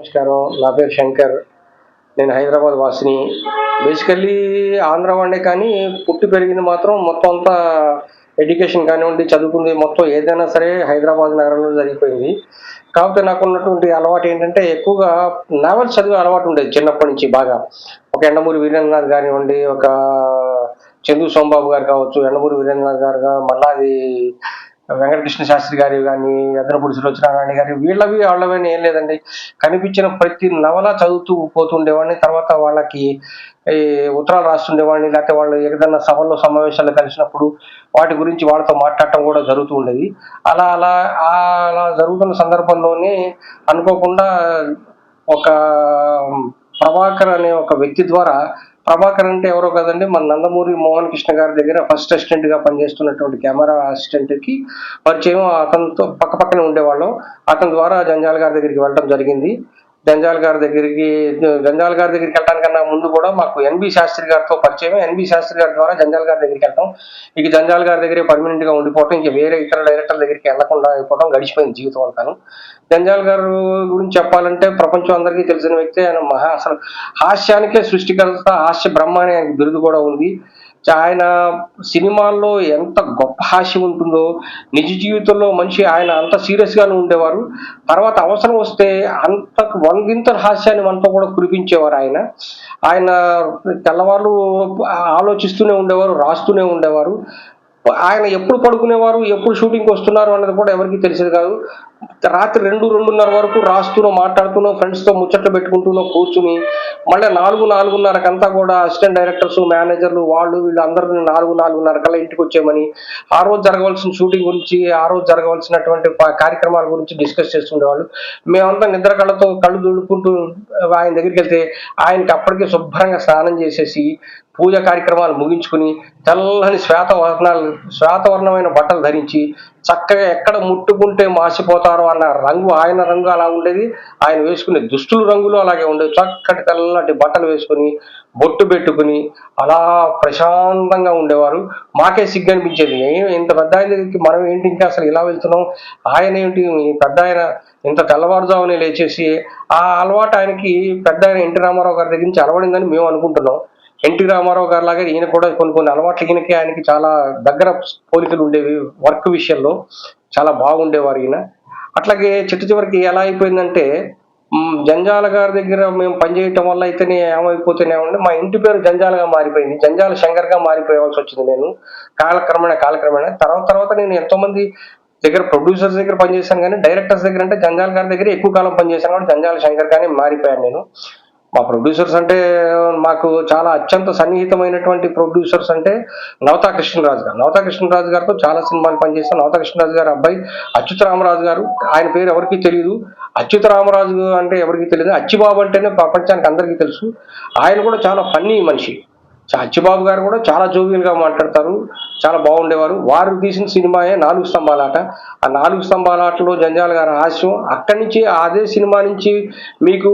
నమస్కారం. నా పేరు శంకర్. నేను హైదరాబాద్ వాసిని. బేసికల్లీ ఆంధ్ర వాడినే కానీ పుట్టి పెరిగింది మాత్రం మొత్తం అంతా ఎడ్యుకేషన్ కానివ్వండి, చదువుకుంది మొత్తం ఏదైనా సరే హైదరాబాద్ నగరంలో జరిగిపోయింది. కాకపోతే నాకున్నటువంటి అలవాటు ఏంటంటే ఎక్కువగా నావెల్స్ చదివే అలవాటు ఉండేది చిన్నప్పటి నుంచి బాగా. ఒక 'యండమూరి వీరేంద్రనాథ్' గానివ్వండి, ఒక 'చందు సోమబాబు' గారు కావచ్చు, 'యండమూరి వీరేంద్రనాథ్' గారు, మల్లాది వెంకటకృష్ణ శాస్త్రి గారి కానీ, యద్దనపూడి సులోచనారాయణ గారి వీళ్ళవి వాళ్ళవి అని ఏం లేదండి. కనిపించిన ప్రతి నవల చదువుతూ పోతుండేవాడిని. తర్వాత వాళ్ళకి ఈ ఉత్తరాలు రాస్తుండేవాడిని. లేకపోతే వాళ్ళు ఏదైనా సభల్లో సమావేశాల్లో కలిసినప్పుడు వాటి గురించి వాళ్ళతో మాట్లాడటం కూడా జరుగుతూ ఉండేది. అలా అలా అలా జరుగుతున్న సందర్భంలోనే అనుకోకుండా ఒక ప్రభాకర్ అనే ఒక వ్యక్తి ద్వారా, ప్రభాకర్ అంటే ఎవరో కదండి, మన నందమూరి మోహన్ కృష్ణ గారి దగ్గర ఫస్ట్ అసిస్టెంట్ గా పనిచేస్తున్నటువంటి కెమెరా అసిస్టెంట్ కి పరిచయం. అతనితో పక్క పక్కనే ఉండేవాళ్ళం. అతని ద్వారా జంజాల గారి దగ్గరికి వెళ్ళడం జరిగింది. జంజాల గారి దగ్గరికి వెళ్ళడానికన్నా ముందు కూడా మాకు ఎన్బి శాస్త్రి గారితో పరిచయం. ఎన్బి శాస్త్రి గారి ద్వారా జంజాల గారి దగ్గరికి వెళ్తాం. ఇక జంజాల గారి దగ్గరే పర్మనెంట్ గా ఉండిపోవటం, ఇంక వేరే ఇతర డైరెక్టర్ దగ్గరికి వెళ్లకుండా అయిపోవడం, గడిచిపోయింది జీవితం అంతాను. జంజాల గారు గురించి చెప్పాలంటే ప్రపంచం అందరికీ తెలిసిన వ్యక్తి. ఆయన అసలు హాస్యానికే సృష్టికర్త, హాస్య బ్రహ్మ అనే ఆయనకి బిరుదు కూడా ఉంది. ఆయన సినిమాల్లో ఎంత గొప్ప హాస్యం ఉంటుందో నిజ జీవితంలో మనిషి ఆయన అంత సీరియస్ గానే ఉండేవారు. తర్వాత అవసరం వస్తే అంతకు వంగింతల హాస్యాన్ని మనతో కూడా కురిపించేవారు ఆయన. ఆయన తెల్లవాళ్ళు ఆలోచిస్తూనే ఉండేవారు, రాస్తూనే ఉండేవారు. ఆయన ఎప్పుడు పడుకునేవారు, ఎప్పుడు షూటింగ్కి వస్తున్నారు అన్నది కూడా ఎవరికి తెలిసేది కాదు. రాత్రి 2-2:30 వరకు రాస్తూనో, మాట్లాడుతూనో, ఫ్రెండ్స్తో ముచ్చట్లు పెట్టుకుంటూనో కూర్చుని మళ్ళీ 4-4:30కంతా కూడా అసిస్టెంట్ డైరెక్టర్స్, మేనేజర్లు వాళ్ళు వీళ్ళు అందరూ 4-4:30 కల్లా ఇంటికి వచ్చేయమని ఆ రోజు జరగవలసిన షూటింగ్ గురించి, ఆ రోజు జరగవలసినటువంటి కార్యక్రమాల గురించి డిస్కస్ చేస్తుండేవాళ్ళు. మేమంతా నిద్ర కళ్ళు దుడుకుంటూ ఆయన దగ్గరికి వెళ్తే ఆయనకి అప్పటికే శుభ్రంగా స్నానం చేసేసి పూజ కార్యక్రమాలు ముగించుకుని తెల్లని శ్వేతవర్ణమైన బట్టలు ధరించి చక్కగా ఎక్కడ ముట్టుకుంటే మాసిపోతారో అన్న రంగు, ఆయన రంగు అలా ఉండేది. ఆయన వేసుకునే దుస్తుల రంగులు అలాగే ఉండేవి. చక్కటి తెల్లటి బట్టలు వేసుకుని బొట్టు పెట్టుకుని అలా ప్రశాంతంగా ఉండేవారు. మాకే సిగ్గు అనిపించేది, ఇంత పెద్ద ఆయన దగ్గరికి మనం ఏంటి ఇంకా అసలు ఇలా వెళ్తున్నాం, ఆయన ఏంటి పెద్ద ఆయన ఇంత తెల్లవారుజామునే లేచేసి. ఆ అలవాటు ఆయనకి పెద్ద ఆయన ఎన్టీ రామారావు గారి దగ్గర నుంచి అలవడిందని మేము అనుకుంటున్నాం. ఎన్టీ రామారావు గారు లాగా ఈయన కూడా కొన్ని అలవాట్లు ఆయనకి చాలా దగ్గర పోలికలు ఉండేవి. వర్క్ విషయంలో చాలా బాగుండేవారు ఈయన. అట్లాగే చివరికి ఎలా అయిపోయిందంటే జంజాల గారి దగ్గర మేము పనిచేయటం వల్ల అయితేనే ఏమైపోతేనేమండి, మా ఇంటి పేరు జంజాలగా మారిపోయింది. జంజాల శంకర్ గా మారిపోవాల్సి వచ్చింది నేను కాలక్రమేణా. తర్వాత నేను ఎంతో మంది దగ్గర ప్రొడ్యూసర్స్ దగ్గర పనిచేశాను, కానీ డైరెక్టర్స్ దగ్గర అంటే జంజాల గారి దగ్గర ఎక్కువ కాలం పనిచేశాను కాబట్టి జంజాల శంకర్ గానే మారిపోయాను నేను. మా ప్రొడ్యూసర్స్ అంటే మాకు చాలా అత్యంత సన్నిహితమైనటువంటి ప్రొడ్యూసర్స్ అంటే నవతా కృష్ణరాజు గారితో చాలా సినిమాలు పనిచేస్తాను. నవతా కృష్ణరాజు గారి అబ్బాయి అచ్యుత రామరాజు గారు, ఆయన పేరు ఎవరికీ తెలియదు. అచ్యుత రామరాజు అంటే ఎవరికి తెలియదు, అచ్చిబాబు అంటేనే ప్రపంచానికి అందరికీ తెలుసు. ఆయన కూడా చాలా ఫన్నీ మనిషి. అచ్చిబాబు గారు కూడా చాలా జోవియల్ గా మాట్లాడతారు, చాలా బాగుండేవారు. వారు తీసిన సినిమాయే 4 స్తంభాలాట. ఆ 4 స్తంభాలాటలో జంజాల గారి హాస్యం, అక్కడి నుంచి అదే సినిమా నుంచి మీకు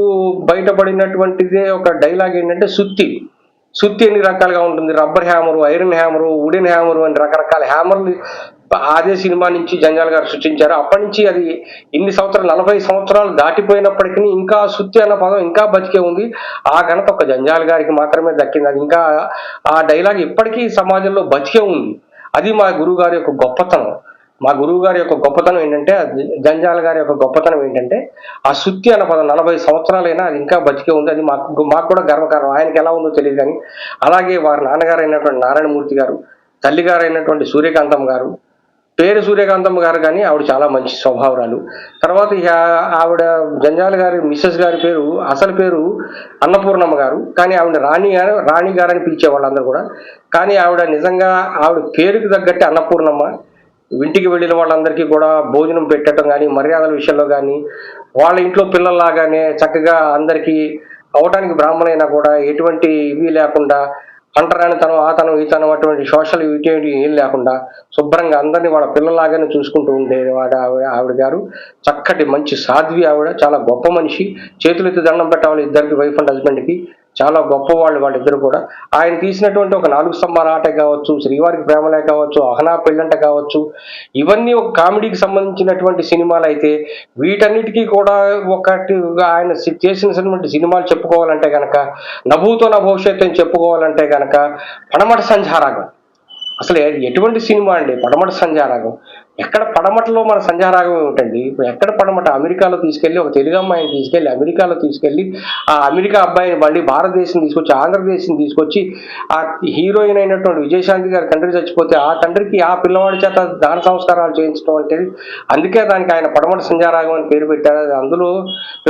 బయటపడినటువంటిదే ఒక డైలాగ్ ఏంటంటే సుత్తి ఎన్ని రకాలుగా ఉంటుంది, rubber hammer, iron hammer, wooden hammer అని రకరకాల హ్యామర్లు అదే సినిమా నుంచి జంజాల గారు సృష్టించారు. అప్పటి నుంచి అది ఇన్ని సంవత్సరాలు 40 సంవత్సరాలు దాటిపోయినప్పటికీ ఇంకా సుత్తి అన్న పదం ఇంకా బతికే ఉంది. ఆ ఘనత ఒక జంజాల గారికి మాత్రమే దక్కింది. అది ఇంకా ఆ డైలాగ్ ఇప్పటికీ సమాజంలో బతికే ఉంది. అది మా గురువు గారి యొక్క గొప్పతనం. ఏంటంటే, జంజాల గారి యొక్క గొప్పతనం ఏంటంటే ఆ సుత్తి అన్న పదం 40 సంవత్సరాలైనా అది ఇంకా బతికే ఉంది. అది మాకు కూడా గర్వకారణం. ఆయనకి ఎలా ఉందో తెలియదు కానీ. అలాగే వారి నాన్నగారు అయినటువంటి నారాయణమూర్తి గారు, తల్లిగారు అయినటువంటి సూర్యకాంతమ్మ గారు, పేరు సూర్యకాంతమ్మ గారు కానీ ఆవిడ చాలా మంచి స్వభావరాలు. తర్వాత ఆవిడ జంజాల గారి మిస్సెస్ గారి పేరు, అసలు పేరు అన్నపూర్ణమ్మ గారు, కానీ ఆవిడ రాణి గారు అని పిలిచేవాళ్ళు అందరూ కూడా. కానీ ఆవిడ నిజంగా ఆవిడ పేరుకి తగ్గట్టే అన్నపూర్ణమ్మ. ఇంటికి వెళ్ళిన వాళ్ళందరికీ కూడా భోజనం పెట్టడం కానీ, మర్యాదల విషయంలో కానీ, వాళ్ళ ఇంట్లో పిల్లల్లాగానే చక్కగా అందరికీ అవటానికి బ్రాహ్మణైనా కూడా ఎటువంటి ఇవి లేకుండా, అంటరానితనం, ఆతనం, ఈతనం అటువంటి సోషల్ ఇటువంటి ఏం లేకుండా శుభ్రంగా అందరినీ వాళ్ళ పిల్లలాగానే చూసుకుంటూ ఉండేవాడు ఆవిడ గారు. చక్కటి మంచి సాధ్వి ఆవిడ, చాలా గొప్ప మనిషి. చేతులెత్తి దండం పెట్టాలి ఇద్దరికి, వైఫ్ అండ్ హస్బెండ్కి. చాలా గొప్పవాళ్ళు వాళ్ళిద్దరు కూడా. ఆయన తీసినటువంటి ఒక 4 స్తంభాల ఆట కావచ్చు, శ్రీవారికి ప్రేమలే కావచ్చు, అహనా పెళ్ళంట కావచ్చు, ఇవన్నీ ఒక కామెడీకి సంబంధించినటువంటి సినిమాలు అయితే, వీటన్నిటికీ కూడా ఒకటి ఆయన చేసినటువంటి సినిమాలు చెప్పుకోవాలంటే గనక, నభూతో నా భవిష్యత్తు అని చెప్పుకోవాలంటే గనక పడమట సంధ్యారాగం. అసలు ఎటువంటి సినిమా అండి పడమట సంధ్యారాగం. ఎక్కడ పడమటలో మన సంధ్యారాగం ఏమిటండి? ఇప్పుడు ఎక్కడ పడమట? అమెరికాలో తీసుకెళ్ళి ఒక తెలుగు అమ్మాయిని తీసుకెళ్ళి అమెరికాలో తీసుకెళ్ళి ఆ అమెరికా అబ్బాయిని మళ్ళీ భారతదేశం తీసుకొచ్చి ఆంధ్రదేశం తీసుకొచ్చి ఆ హీరోయిన్ అయినటువంటి విజయశాంతి గారి తండ్రి చచ్చిపోతే ఆ తండ్రికి ఆ పిల్లవాడి చేత దాన సంస్కారాలు చేయించడం అంటే, అందుకే దానికి ఆయన పడమట సంధ్యారాగం అని పేరు పెట్టారు. అందులో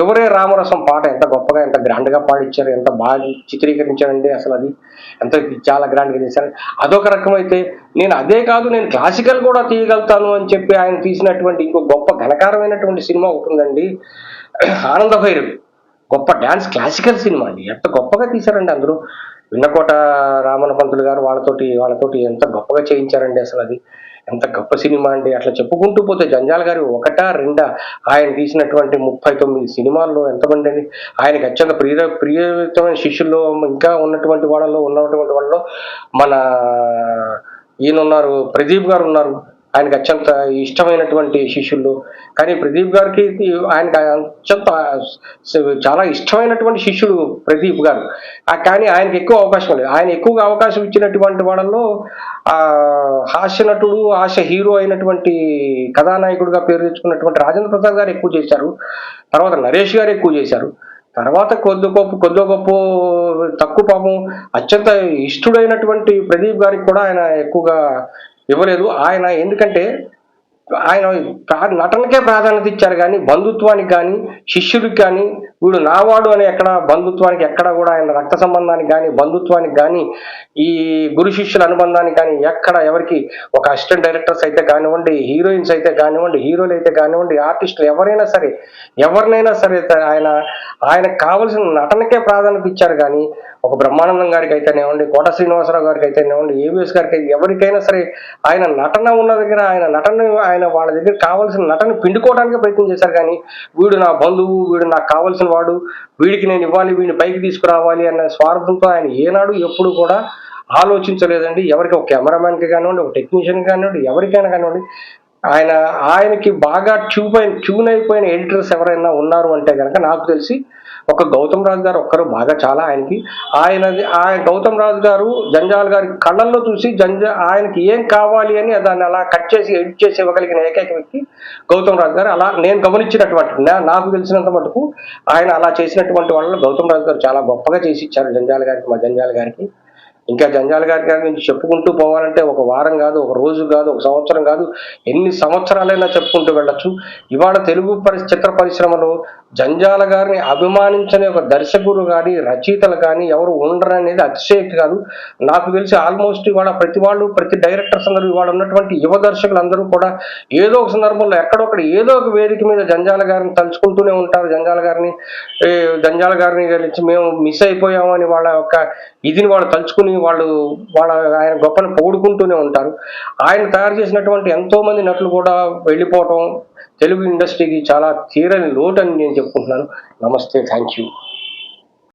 ఎవరే రామరసం పాట ఎంత గొప్పగా ఎంత గ్రాండ్గా పాడిచ్చారు, ఎంత బాగా చిత్రీకరించారండి. అసలు అది ఎంత చాలా గ్రాండ్గా చేశారు. అదొక రకమైతే, నేను అదే కాదు నేను క్లాసికల్ కూడా తీయగలుగుతాను అని చెప్పి ఆయన తీసినటువంటి ఇంకో గొప్ప ఘనకారమైనటువంటి సినిమా ఒకటి ఉందండి, ఆనంద భైరవి. గొప్ప డ్యాన్స్ క్లాసికల్ సినిమా అండి. ఎంత గొప్పగా తీశారండి అందరూ. విన్నకోట రామన పంతులు గారు వాళ్ళతోటి ఎంత గొప్పగా చేయించారండి. అసలు అది ఎంత గొప్ప సినిమా అండి. అట్లా చెప్పుకుంటూ పోతే జంజాల గారు ఒకటా రెండా ఆయన తీసినటువంటి 39 సినిమాల్లో ఎంతమంది అండి. ఆయనకి అత్యంత ప్రియమైన శిష్యుల్లో ఇంకా ఉన్నటువంటి వాళ్ళలో మన ఈయన ఉన్నారు, ప్రదీప్ గారు ఉన్నారు. ఆయనకు అత్యంత ఇష్టమైనటువంటి శిష్యులు. కానీ ప్రదీప్ గారికి ఆయనకు అత్యంత చాలా ఇష్టమైనటువంటి శిష్యుడు ప్రదీప్ గారు. కానీ ఆయనకు ఎక్కువ అవకాశం లేదు. ఆయన ఎక్కువగా అవకాశం ఇచ్చినటువంటి వాళ్ళల్లో హాస్య నటుడు, హాస్య హీరో అయినటువంటి కథానాయకుడిగా పేరు తెచ్చుకున్నటువంటి రాజేంద్ర ప్రసాద్ గారు ఎక్కువ చేశారు. తర్వాత నరేష్ గారు ఎక్కువ చేశారు. తర్వాత కొద్ది గొప్ప తక్కువ పాపం అత్యంత ఇష్టడైనటువంటి ప్రదీప్ గారికి కూడా ఆయన ఎక్కువగా ఇవ్వలేదు. ఆయన ఎందుకంటే ఆయన నటనకే ప్రాధాన్యత ఇచ్చారు కానీ బంధుత్వానికి కానీ శిష్యుడికి కానీ వీడు నావాడు అని ఎక్కడ బంధుత్వానికి ఎక్కడ కూడా ఆయన రక్త సంబంధానికి కానీ బంధుత్వానికి కానీ ఈ గురు శిష్యుల అనుబంధానికి కానీ ఎక్కడ ఎవరికి ఒక అసిస్టెంట్ డైరెక్టర్స్ అయితే కానివ్వండి, హీరోయిన్స్ అయితే కానివ్వండి, హీరోలు అయితే కానివ్వండి, ఆర్టిస్టులు ఎవరైనా సరే ఆయనకు కావలసిన నటనకే ప్రాధాన్యత ఇచ్చారు. కానీ ఒక బ్రహ్మానందం గారికి అయితేనేవ్వండి, కోట శ్రీనివాసరావు గారికి అయితేనేవ్వండి, ఏబిఎస్ గారికి అయితే ఎవరికైనా సరే ఆయన నటన ఉన్న దగ్గర ఆయన వాళ్ళ దగ్గర కావాల్సిన నటన పిండుకోవడానికి ప్రయత్నం చేశారు. కానీ వీడు నా బంధువు, వీడు నాకు కావాల్సిన వాడు, వీడికి నేను ఇవ్వాలి, వీడిని పైకి తీసుకురావాలి అన్న స్వార్థంతో ఆయన ఏనాడు ఎప్పుడు కూడా ఆలోచించలేదండి. ఎవరికి ఒక కెమెరామ్యాన్కి కానివ్వండి, ఒక టెక్నీషియన్ కానివ్వండి, ఎవరికైనా కానివ్వండి, ఆయనకి బాగా ట్యూన్ అయిపోయిన ఎడిటర్స్ ఎవరైనా ఉన్నారు అంటే కనుక నాకు తెలిసి ఒక గౌతమ్ రాజు గారు ఒక్కరు బాగా చాలా ఆయనకి. గౌతమ్ రాజు గారు జంజాల గారి కళ్ళల్లో చూసి ఆయనకి ఏం కావాలి అని దాన్ని అలా కట్ చేసి ఎడిట్ చేసి ఇవ్వగలిగిన ఏకైక వ్యక్తి గౌతమ్ రాజు గారు. అలా నేను గమనించినటువంటి నాకు తెలిసినంత మటుకు ఆయన అలా చేసినటువంటి వాళ్ళలో గౌతమ్ రాజు గారు చాలా గొప్పగా చేసి ఇచ్చారు జంజాల గారికి, మా జంజాల గారికి. ఇంకా జంజాల గారి నుంచి చెప్పుకుంటూ పోవాలంటే ఒక వారం కాదు, ఒక రోజు కాదు, ఒక సంవత్సరం కాదు, ఎన్ని సంవత్సరాలైనా చెప్పుకుంటూ వెళ్ళొచ్చు. ఇవాళ తెలుగు చిత్ర పరిశ్రమలో జంజాల గారిని అభిమానించని ఒక దర్శకుడు కానీ రచయితలు కానీ ఎవరు ఉండరు అనేది అతిశయక్తి కాదు. నాకు తెలిసి ఆల్మోస్ట్ ఇవాళ ప్రతి డైరెక్టర్స్ అందరూ ఇవాళ ఉన్నటువంటి యువ దర్శకులు అందరూ కూడా ఏదో ఒక సందర్భంలో ఎక్కడొక్కడ ఏదో ఒక వేదిక మీద జంజాల గారిని తలుచుకుంటూనే ఉంటారు. జంజాల గారిని కలిసి మేము మిస్ అయిపోయామని వాళ్ళ యొక్క ఇదిని వాళ్ళు తలుచుకుని ఆయన గొప్పని పొగుడుకుంటూనే ఉంటారు. ఆయన తయారు చేసినటువంటి ఎంతో మంది నటులు కూడా వెళ్ళిపోవటం తెలుగు ఇండస్ట్రీకి చాలా తీరని లోటు అని నేను చెప్పుకుంటున్నాను. నమస్తే, థ్యాంక్ యూ.